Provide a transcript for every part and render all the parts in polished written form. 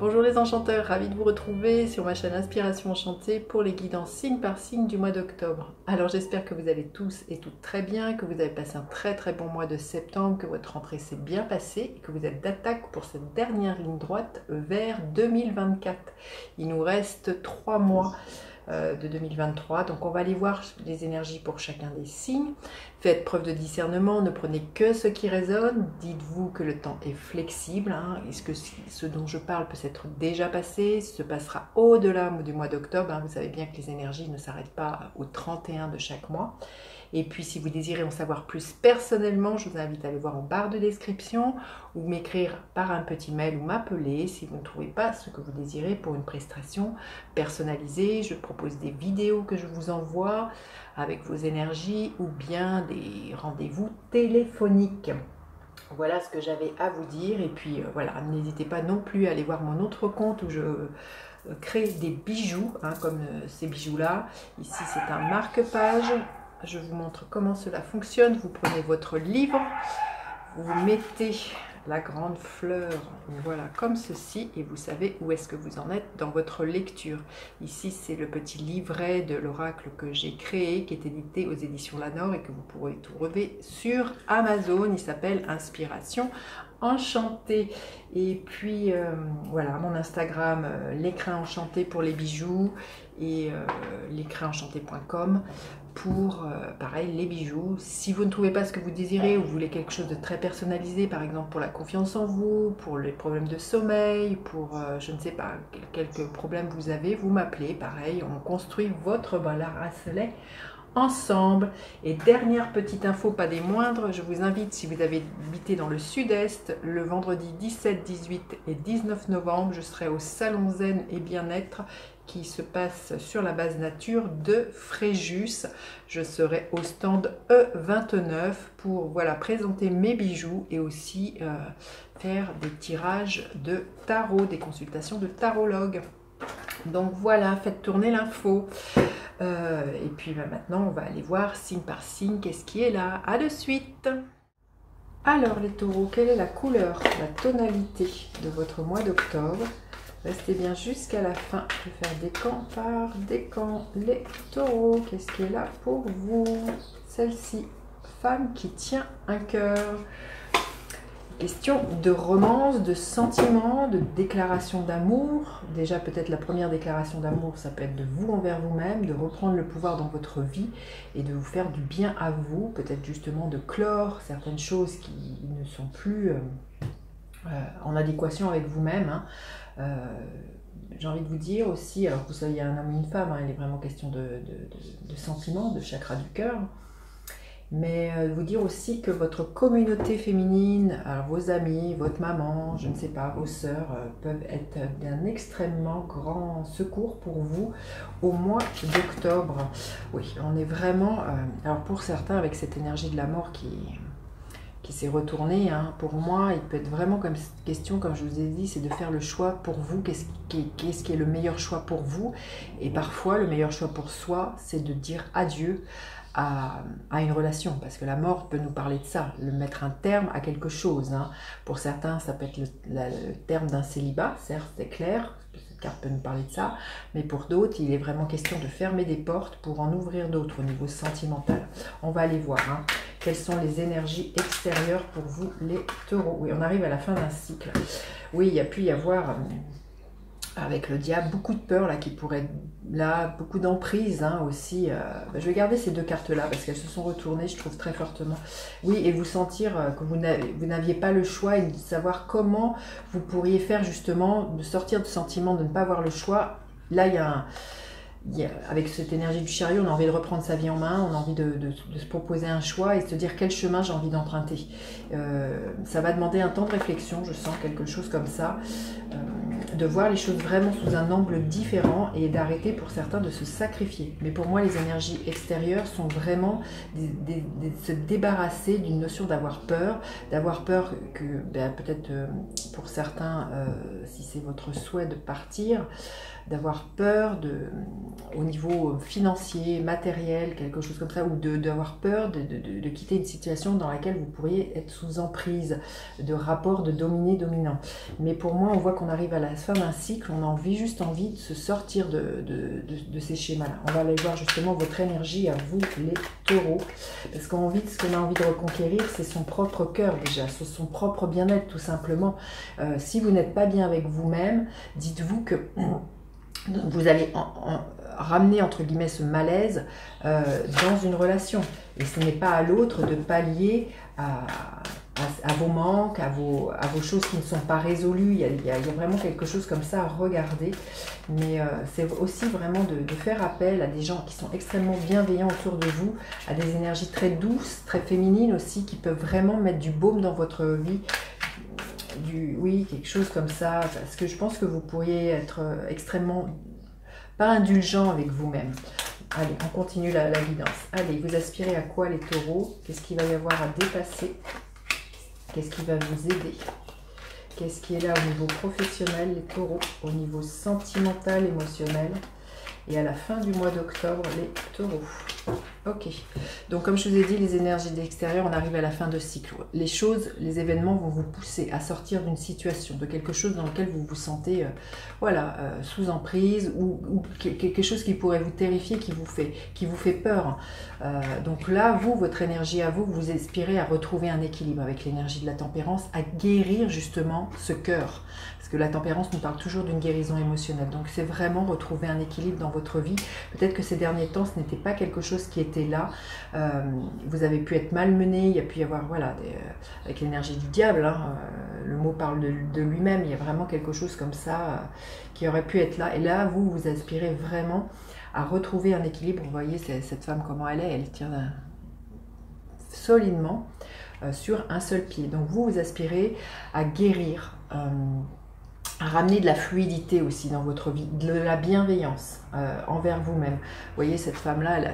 Bonjour les enchanteurs, ravi de vous retrouver sur ma chaîne Inspiration Enchantée pour les guidances signe par signe du mois d'octobre. Alors j'espère que vous allez tous et toutes très bien, que vous avez passé un très bon mois de septembre, que votre rentrée s'est bien passée et que vous êtes d'attaque pour cette dernière ligne droite vers 2024. Il nous reste 3 mois de 2023, donc on va aller voir les énergies pour chacun des signes. Faites preuve de discernement, ne prenez que ce qui résonne, dites-vous que le temps est flexible, est-ce que ce dont je parle peut s'être déjà passé, se passera au-delà du mois d'octobre, vous savez bien que les énergies ne s'arrêtent pas au 31 de chaque mois. Et puis si vous désirez en savoir plus personnellement, je vous invite à aller voir en barre de description ou m'écrire par un petit mail ou m'appeler si vous ne trouvez pas ce que vous désirez pour une prestation personnalisée. Je propose des vidéos que je vous envoie avec vos énergies ou bien des rendez-vous téléphoniques. Voilà ce que j'avais à vous dire et puis voilà, n'hésitez pas non plus à aller voir mon autre compte où je crée des bijoux, comme ces bijoux-là. Ici c'est un marque-page. Je vous montre comment cela fonctionne. Vous prenez votre livre, vous mettez la grande fleur, voilà, comme ceci, et vous savez où est-ce que vous en êtes dans votre lecture. Ici, c'est le petit livret de l'oracle que j'ai créé, qui est édité aux éditions Lanor et que vous pourrez trouver sur Amazon. Il s'appelle Inspiration Enchantée. Et puis, voilà, mon Instagram, l'écrin enchanté pour les bijoux et l'écrinenchanté.com pour, pareil, les bijoux. Si vous ne trouvez pas ce que vous désirez ou vous voulez quelque chose de très personnalisé, par exemple pour la confiance en vous, pour les problèmes de sommeil, pour, je ne sais pas, quelques problèmes vous avez, vous m'appelez, pareil, on construit votre bracelet ensemble. Et dernière petite info, pas des moindres, je vous invite, si vous avez habité dans le sud-est, le vendredi 17, 18 et 19 novembre, je serai au Salon Zen et Bien-être qui se passe sur la base nature de Fréjus. Je serai au stand E29 pour présenter mes bijoux et aussi faire des tirages de tarot, des consultations de tarologue. Donc voilà, faites tourner l'info. Et puis maintenant, on va aller voir signe par signe qu'est-ce qui est là. À de suite. Alors les taureaux, quelle est la couleur, la tonalité de votre mois d'octobre? Restez bien jusqu'à la fin. Je vais faire décan par décan. Les taureaux, qu'est-ce qui est là pour vous? Celle-ci, femme qui tient un cœur. Question de romance, de sentiment, de déclaration d'amour. Déjà peut-être la première déclaration d'amour, ça peut être de vous envers vous-même, de reprendre le pouvoir dans votre vie et de vous faire du bien à vous. Peut-être justement de clore certaines choses qui ne sont plus en adéquation avec vous-même. J'ai envie de vous dire aussi, alors que vous soyez un homme ou une femme, il est vraiment question de sentiment, de chakra du cœur. Mais vous dire aussi que votre communauté féminine, alors vos amis, votre maman, je ne sais pas, vos sœurs, peuvent être d'un extrêmement grand secours pour vous au mois d'octobre. Oui, on est vraiment, alors pour certains avec cette énergie de la mort qui s'est retournée, pour moi, il peut être vraiment comme question, comme je vous ai dit, c'est de faire le choix pour vous, qu'est-ce qui est le meilleur choix pour vous. Et parfois, le meilleur choix pour soi, c'est de dire adieu à une relation, parce que la mort peut nous parler de ça, le mettre un terme à quelque chose. Pour certains, ça peut être le terme d'un célibat, certes, c'est clair, cette carte peut nous parler de ça, mais pour d'autres, il est vraiment question de fermer des portes pour en ouvrir d'autres au niveau sentimental. On va aller voir quelles sont les énergies extérieures pour vous, les taureaux. Oui, on arrive à la fin d'un cycle. Oui, il y a pu y avoir avec le diable, beaucoup de peur là qui pourrait être là, beaucoup d'emprise aussi. Je vais garder ces deux cartes là parce qu'elles se sont retournées, je trouve très fortement. Oui, et vous sentir que vous n'aviez pas le choix et de savoir comment vous pourriez faire justement, de sortir du sentiment de ne pas avoir le choix. Là, avec cette énergie du chariot, on a envie de reprendre sa vie en main, on a envie de se proposer un choix et de se dire quel chemin j'ai envie d'emprunter. Ça va demander un temps de réflexion, je sens quelque chose comme ça, de voir les choses vraiment sous un angle différent et d'arrêter pour certains de se sacrifier. Mais pour moi, les énergies extérieures sont vraiment de se débarrasser d'une notion d'avoir peur que peut-être pour certains, si c'est votre souhait de partir, d'avoir peur au niveau financier, matériel, quelque chose comme ça, ou d'avoir peur de quitter une situation dans laquelle vous pourriez être sous emprise, de rapport de dominé-dominant. Mais pour moi, on voit qu'on arrive à la fin d'un cycle, on a juste envie de se sortir de ces schémas-là. On va aller voir justement votre énergie à vous, les taureaux, parce ce qu'on a envie de reconquérir, c'est son propre cœur déjà, son propre bien-être tout simplement. Si vous n'êtes pas bien avec vous-même, dites-vous que vous allez ramener entre guillemets ce malaise dans une relation. Et ce n'est pas à l'autre de pallier à vos manques, à vos choses qui ne sont pas résolues. Il y a vraiment quelque chose comme ça à regarder. Mais c'est aussi vraiment de faire appel à des gens qui sont extrêmement bienveillants autour de vous, à des énergies très douces, très féminines aussi, qui peuvent vraiment mettre du baume dans votre vie. Oui, quelque chose comme ça, parce que je pense que vous pourriez être extrêmement, pas indulgent avec vous-même. Allez, on continue la guidance. Allez, vous aspirez à quoi les taureaux? Qu'est-ce qu'il va y avoir à dépasser? Qu'est-ce qui va vous aider? Qu'est-ce qui est là au niveau professionnel, les taureaux? Au niveau sentimental, émotionnel? Et à la fin du mois d'octobre, les taureaux. Ok, donc comme je vous ai dit, les énergies de l'extérieur, on arrive à la fin de cycle. Les choses, les événements vont vous pousser à sortir d'une situation, de quelque chose dans lequel vous vous sentez sous emprise ou quelque chose qui pourrait vous terrifier, qui vous fait peur. Donc là, votre énergie à vous, vous aspirez à retrouver un équilibre avec l'énergie de la tempérance, à guérir justement ce cœur. Parce que la tempérance nous parle toujours d'une guérison émotionnelle. Donc c'est vraiment retrouver un équilibre dans votre vie. Peut-être que ces derniers temps, ce n'était pas quelque chose qui était là. Vous avez pu être malmené, il y a pu y avoir, avec l'énergie du diable, hein, le mot parle de lui-même, il y a vraiment quelque chose comme ça qui aurait pu être là. Et là, vous aspirez vraiment à retrouver un équilibre. Vous voyez cette femme, comment elle tient solidement sur un seul pied. Donc vous aspirez à guérir, à ramener de la fluidité aussi dans votre vie, de la bienveillance envers vous-même. Vous voyez, cette femme-là, elle a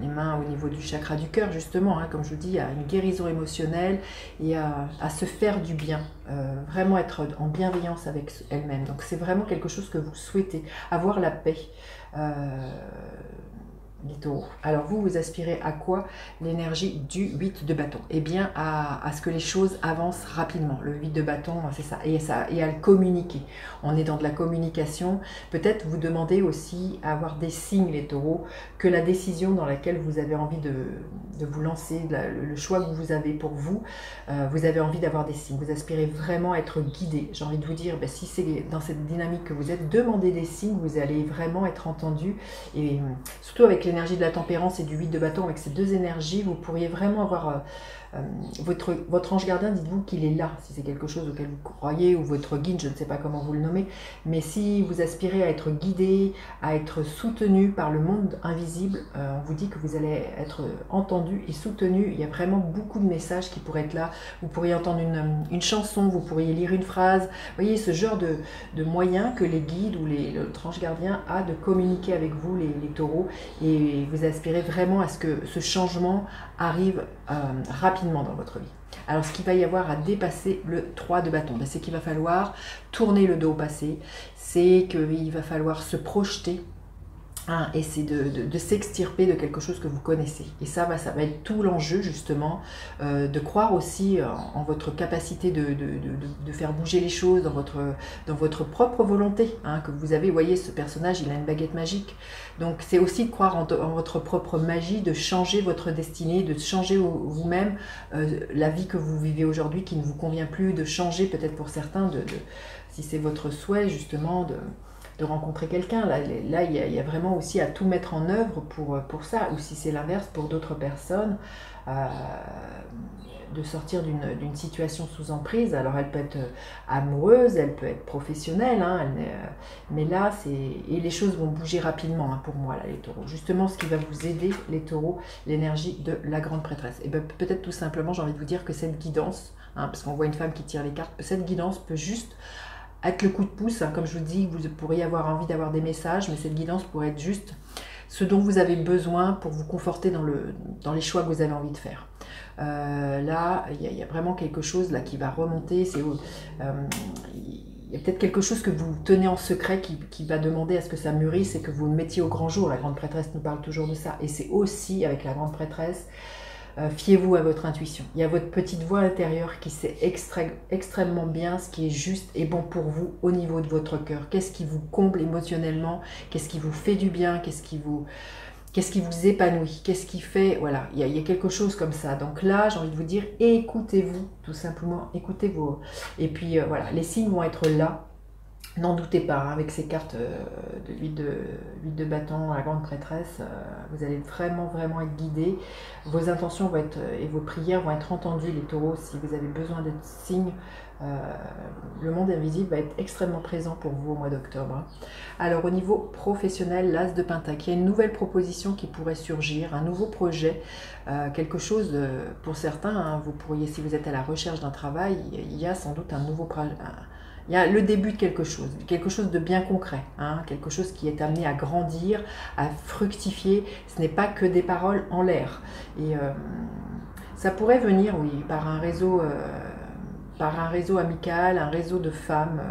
les mains au niveau du chakra du cœur, justement, hein, comme je vous dis, à une guérison émotionnelle et à se faire du bien, vraiment être en bienveillance avec elle-même. Donc c'est vraiment quelque chose que vous souhaitez, avoir la paix. Les taureaux. Alors vous aspirez à quoi? L'énergie du 8 de bâton. Eh bien à ce que les choses avancent rapidement. Le 8 de bâton, c'est ça. Et à le communiquer. On est dans de la communication. Peut-être vous demandez aussi à avoir des signes, les taureaux, que la décision dans laquelle vous avez envie de vous lancer, le choix que vous avez pour vous, vous avez envie d'avoir des signes. Vous aspirez vraiment à être guidé. J'ai envie de vous dire, si c'est dans cette dynamique que vous êtes, demandez des signes, vous allez vraiment être entendu. Et surtout avec l'énergie de la tempérance et du 8 de bâton, avec ces deux énergies, vous pourriez vraiment avoir votre ange gardien, dites-vous qu'il est là, si c'est quelque chose auquel vous croyez, ou votre guide, je ne sais pas comment vous le nommez, mais si vous aspirez à être guidé, à être soutenu par le monde invisible, on vous dit que vous allez être entendu et soutenu. Il y a vraiment beaucoup de messages qui pourraient être là. Vous pourriez entendre une chanson, vous pourriez lire une phrase. Vous voyez, ce genre de moyens que les guides ou le ange gardien a de communiquer avec vous, les taureaux, et vous aspirez vraiment à ce que ce changement arrive rapidement dans votre vie. Alors ce qu'il va y avoir à dépasser le 3 de bâton, c'est qu'il va falloir tourner le dos au passé, c'est qu'il va falloir se projeter, hein, et c'est de s'extirper de quelque chose que vous connaissez. Et ça va être tout l'enjeu justement, de croire aussi en votre capacité de faire bouger les choses, dans votre propre volonté, hein, que vous avez. Vous voyez, ce personnage, il a une baguette magique. Donc c'est aussi de croire en votre propre magie, de changer votre destinée, de changer vous-même la vie que vous vivez aujourd'hui qui ne vous convient plus, de changer peut-être pour certains, si c'est votre souhait justement, de rencontrer quelqu'un. Là, il y a vraiment aussi à tout mettre en œuvre pour ça, ou si c'est l'inverse pour d'autres personnes, de sortir d'une situation sous emprise. Alors elle peut être amoureuse, elle peut être professionnelle, hein, mais là, et les choses vont bouger rapidement, hein, pour moi, là, les taureaux. Justement, ce qui va vous aider, les taureaux, l'énergie de la grande prêtresse. Et bien peut-être tout simplement, j'ai envie de vous dire que cette guidance, hein, parce qu'on voit une femme qui tire les cartes, cette guidance peut juste être le coup de pouce, hein, comme je vous dis, vous pourriez avoir envie d'avoir des messages, mais cette guidance pourrait être juste ce dont vous avez besoin pour vous conforter dans les choix que vous avez envie de faire. Là, il y a vraiment quelque chose là qui va remonter. Il y a peut-être quelque chose que vous tenez en secret qui va demander à ce que ça mûrisse et que vous le mettiez au grand jour. La grande prêtresse nous parle toujours de ça. Et c'est aussi, avec la grande prêtresse, fiez-vous à votre intuition. Il y a votre petite voix intérieure qui sait extrêmement bien ce qui est juste et bon pour vous au niveau de votre cœur. Qu'est-ce qui vous comble émotionnellement? Qu'est-ce qui vous fait du bien? Qu'est-ce qui vous épanouit? Qu'est-ce qui fait... Voilà, il y a quelque chose comme ça. Donc là, j'ai envie de vous dire, écoutez-vous, tout simplement. Écoutez-vous. Et puis, voilà, les signes vont être là. N'en doutez pas, hein, avec ces cartes de l'huile de bâton, la grande prêtresse, vous allez vraiment être guidés. Vos intentions vont être, et vos prières vont être entendues, les taureaux. Si vous avez besoin d'être signes, le monde invisible va être extrêmement présent pour vous au mois d'octobre. Hein. Alors au niveau professionnel, l'As de Pentacle, il y a une nouvelle proposition qui pourrait surgir, un nouveau projet, quelque chose pour certains, hein, vous pourriez, si vous êtes à la recherche d'un travail, il y a sans doute un nouveau projet. Il y a le début de quelque chose de bien concret, hein, quelque chose qui est amené à grandir, à fructifier. Ce n'est pas que des paroles en l'air. Et ça pourrait venir, oui, par un réseau amical, un réseau de femmes,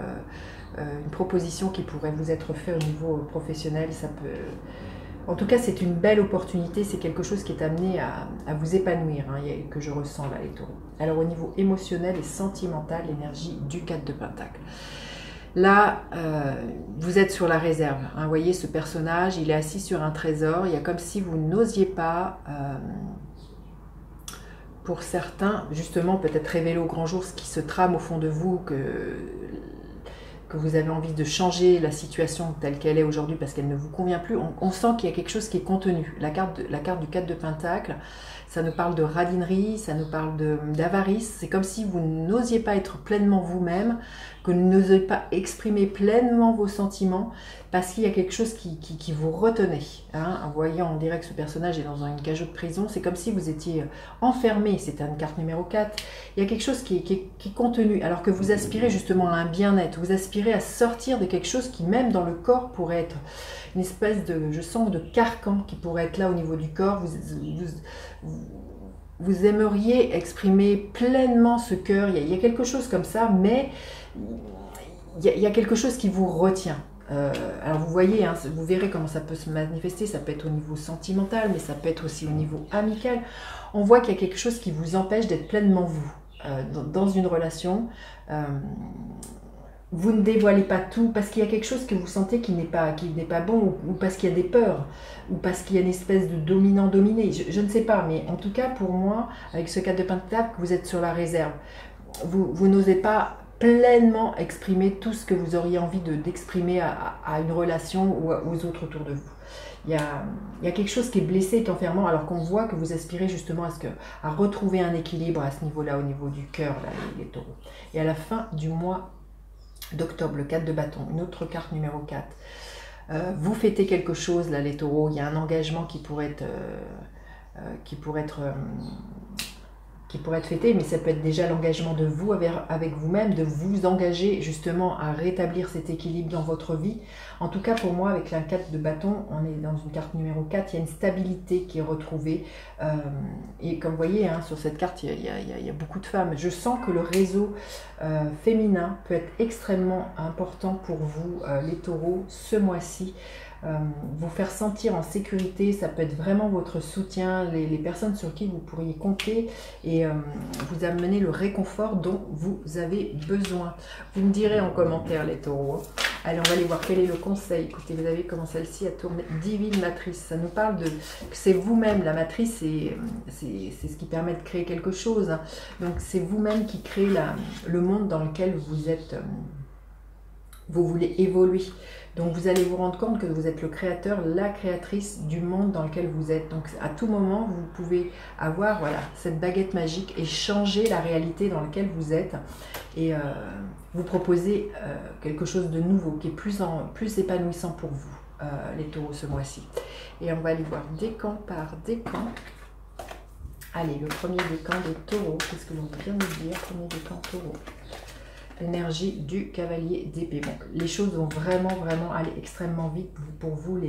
une proposition qui pourrait vous être faite au niveau professionnel. Ça peut... En tout cas, c'est une belle opportunité, c'est quelque chose qui est amené à vous épanouir, hein, que je ressens là, les taureaux. Alors au niveau émotionnel et sentimental, l'énergie du 4 de Pentacle. Là, vous êtes sur la réserve. Hein, vous voyez ce personnage, il est assis sur un trésor. Il y a comme si vous n'osiez pas, pour certains, justement, peut-être révéler au grand jour ce qui se trame au fond de vous, que vous avez envie de changer la situation telle qu'elle est aujourd'hui parce qu'elle ne vous convient plus. On sent qu'il y a quelque chose qui est contenu. La carte du 4 de Pentacle, ça nous parle de radinerie, ça nous parle d'avarice. C'est comme si vous n'osiez pas être pleinement vous-même, que vous n'osiez pas exprimer pleinement vos sentiments parce qu'il y a quelque chose qui vous retenait. Hein. En voyant, on dirait que ce personnage est dans une cage de prison. C'est comme si vous étiez enfermé. C'est une carte numéro 4. Il y a quelque chose qui est contenu, alors que vous aspirez justement à un bien-être. Vous aspirez à sortir de quelque chose qui, même dans le corps, pourrait être une espèce de, je sens, de carcan qui pourrait être là au niveau du corps. Vous aimeriez exprimer pleinement ce cœur. Il y a quelque chose comme ça, mais il y a quelque chose qui vous retient. Alors vous voyez, hein, vous verrez comment ça peut se manifester. Ça peut être au niveau sentimental, mais ça peut être aussi au niveau amical. On voit qu'il y a quelque chose qui vous empêche d'être pleinement vous. Dans une relation, vous ne dévoilez pas tout parce qu'il y a quelque chose que vous sentez qui n'est pas bon, ou parce qu'il y a des peurs, ou parce qu'il y a une espèce de dominant-dominé. Je ne sais pas, mais en tout cas pour moi, avec ce 4 de Pentacle, vous êtes sur la réserve. Vous n'osez pas pleinement exprimer tout ce que vous auriez envie d'exprimer à une relation ou aux autres autour de vous. Il y a quelque chose qui est blessé, est enfermant, alors qu'on voit que vous aspirez justement à retrouver un équilibre à ce niveau-là, au niveau du cœur, là, les taureaux. Et à la fin du mois d'octobre, le 4 de bâton, une autre carte numéro 4, vous fêtez quelque chose, là, les taureaux, il y a un engagement qui pourrait être fêté, mais ça peut être déjà l'engagement de vous avec vous-même, de vous engager justement à rétablir cet équilibre dans votre vie. En tout cas, pour moi, avec la 4 de bâton, on est dans une carte numéro 4, il y a une stabilité qui est retrouvée. Et comme vous voyez, hein, sur cette carte, il y a beaucoup de femmes. Je sens que le réseau féminin peut être extrêmement important pour vous, les taureaux, ce mois-ci. Vous faire sentir en sécurité, ça peut être vraiment votre soutien, les personnes sur qui vous pourriez compter et vous amener le réconfort dont vous avez besoin. Vous me direz en commentaire, les taureaux. Hein. Allez, on va aller voir quel est le conseil. Écoutez, vous avez comment celle-ci a tourné. Divine matrice, ça nous parle de que c'est vous-même. La matrice, c'est ce qui permet de créer quelque chose. Hein. Donc c'est vous-même qui créez le monde dans lequel vous êtes. Vous voulez évoluer. Donc vous allez vous rendre compte que vous êtes le créateur, la créatrice du monde dans lequel vous êtes. Donc à tout moment, vous pouvez avoir voilà, cette baguette magique et changer la réalité dans laquelle vous êtes. Et vous proposer quelque chose de nouveau, qui est plus épanouissant pour vous, les taureaux, ce mois-ci. Et on va aller voir décan par décan. Allez, le premier décan des taureaux. Qu'est-ce que l'on vient de dire? Premier décan taureau. L'énergie du cavalier d'épée. Bon, les choses vont vraiment aller extrêmement vite pour vous,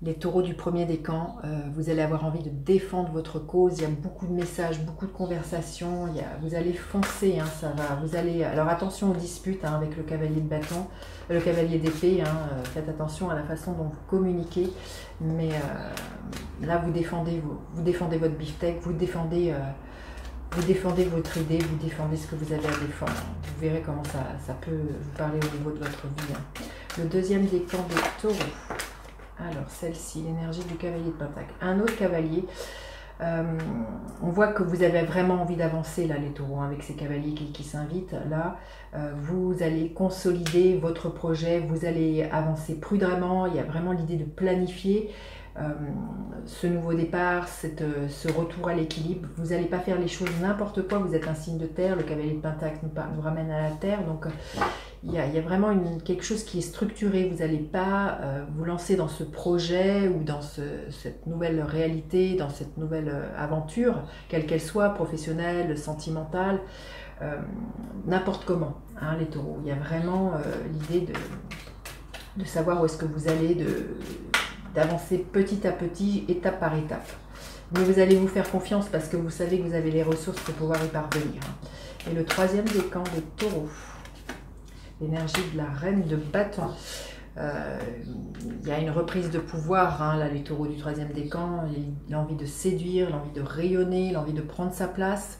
Les taureaux du premier décan, vous allez avoir envie de défendre votre cause. Il y a beaucoup de messages, beaucoup de conversations. Vous allez foncer, hein, ça va. Vous allez. Alors attention aux disputes hein, avec le cavalier de bâton, le cavalier d'épée. Hein, faites attention à la façon dont vous communiquez. Mais là, vous défendez votre beefsteak, vous défendez votre idée, vous défendez ce que vous avez à défendre. Vous verrez comment ça peut vous parler au niveau de votre vie. Hein. Le deuxième décan des taureaux. Alors, celle-ci, l'énergie du cavalier de Pentacle. Un autre cavalier, on voit que vous avez vraiment envie d'avancer, là, les taureaux, avec ces cavaliers qui s'invitent. Là, vous allez consolider votre projet, vous allez avancer prudemment. Il y a vraiment l'idée de planifier ce nouveau départ, ce retour à l'équilibre. Vous n'allez pas faire les choses n'importe quoi. Vous êtes un signe de terre, le cavalier de Pentacle nous ramène à la terre. Donc, il y a vraiment quelque chose qui est structuré. Vous n'allez pas vous lancer dans ce projet ou dans cette nouvelle réalité, dans cette nouvelle aventure, quelle qu'elle soit, professionnelle, sentimentale, n'importe comment, hein, les taureaux. Il y a vraiment l'idée de savoir où est-ce que vous allez, d'avancer petit à petit, étape par étape. Mais vous allez vous faire confiance parce que vous savez que vous avez les ressources pour pouvoir y parvenir. Et le troisième décan des taureaux. L'énergie de la reine de bâton. Il y a une reprise de pouvoir, hein, là, les taureaux du troisième décan, l'envie de séduire, l'envie de rayonner, l'envie de prendre sa place.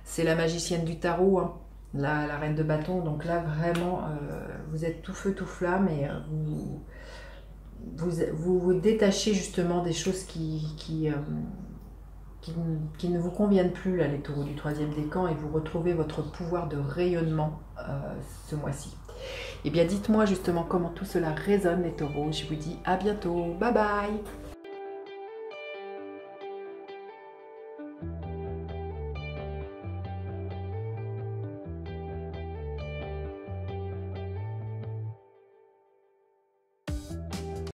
C'est la magicienne du tarot, hein, la reine de bâton. Donc là, vraiment, vous êtes tout feu, tout flamme et vous détachez justement des choses qui ne vous conviennent plus, là, les taureaux du troisième décan, et vous retrouvez votre pouvoir de rayonnement ce mois-ci. Eh bien, dites-moi justement comment tout cela résonne, les taureaux. Je vous dis à bientôt. Bye bye!